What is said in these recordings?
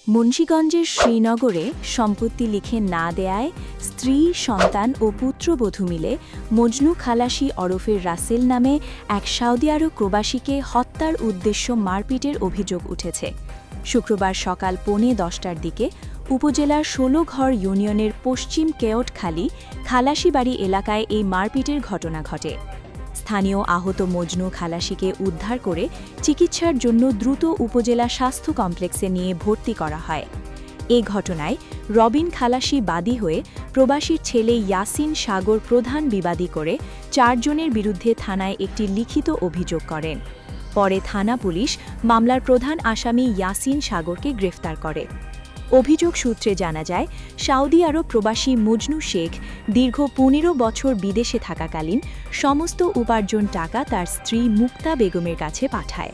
মুন্সিগঞ্জের শ্রীনগরে সম্পত্তি লিখে না দেয়ায় স্ত্রী, সন্তান ও পুত্রবধূ মিলে মজনু খালাসি ওরফে রাসেল নামে এক সৌদি আরব প্রবাসীকে হত্যার উদ্দেশ্য মারপিটের অভিযোগ উঠেছে। শুক্রবার সকাল 10:45টার দিকে উপজেলার ১৬ঘর ইউনিয়নের পশ্চিম কেওটখালী খালাসিবাড়ি এলাকায় এই মারপিটের ঘটনা ঘটে। স্থানীয় আহত মজনু খালাসিকে উদ্ধার করে চিকিৎসার জন্য দ্রুত উপজেলা স্বাস্থ্য কমপ্লেক্সে নিয়ে ভর্তি করা হয়। এ ঘটনায় রবিন খালাসি বাদী হয়ে প্রবাসীর ছেলে ইয়াসিন সাগর প্রধান বিবাদী করে ৪ জনের বিরুদ্ধে থানায় একটি লিখিত অভিযোগ করেন। পরে থানা পুলিশ মামলার প্রধান আসামি ইয়াসিন সাগরকে গ্রেফতার করে। অভিযোগ সূত্রে জানা যায়, সৌদি আরব প্রবাসী মজনু শেখ দীর্ঘ ১৫ বছর বিদেশে থাকাকালীন সমস্ত উপার্জন টাকা তার স্ত্রী মুক্তা বেগমের কাছে পাঠায়।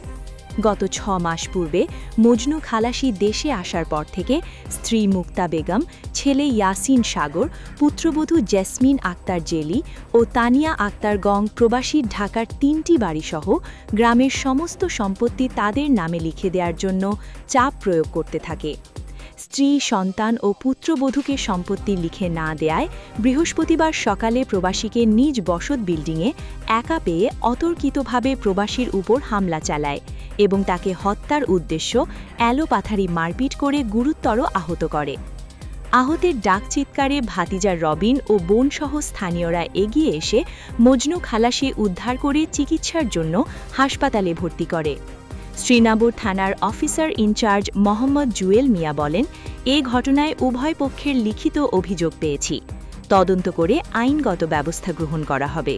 গত ৬ মাস পূর্বে মজনু খালাসি দেশে আসার পর থেকে স্ত্রী মুক্তা বেগম, ছেলে ইয়াসিন সাগর, পুত্রবধূ জেসমিন আক্তার জেলি ও তানিয়া আক্তার গং প্রবাসী ঢাকার ৩টি বাড়িসহ গ্রামের সমস্ত সম্পত্তি তাদের নামে লিখে দেওয়ার জন্য চাপ প্রয়োগ করতে থাকে। স্ত্রী, সন্তান ও পুত্রবধূকে সম্পত্তি লিখে না দেয়ায় বৃহস্পতিবার সকালে প্রবাসীকে নিজ বসত বিল্ডিংয়ে একা পেয়ে অতর্কিতভাবে প্রবাসীর উপর হামলা চালায় এবং তাকে হত্যার উদ্দেশ্য এলোপাথারি মারপিট করে গুরুতর আহত করে। আহতের ডাক চিৎকারে ভাতিজা রবিন ও বোনসহ স্থানীয়রা এগিয়ে এসে মজনু খালাসি উদ্ধার করে চিকিৎসার জন্য হাসপাতালে ভর্তি করে। শ্রীনগর থানার অফিসার ইনচার্জ মোহাম্মদ জুয়েল মিয়া বলেন, এ ঘটনায় উভয় পক্ষের লিখিত অভিযোগ পেয়েছি। তদন্ত করে আইনগত ব্যবস্থা গ্রহণ করা হবে।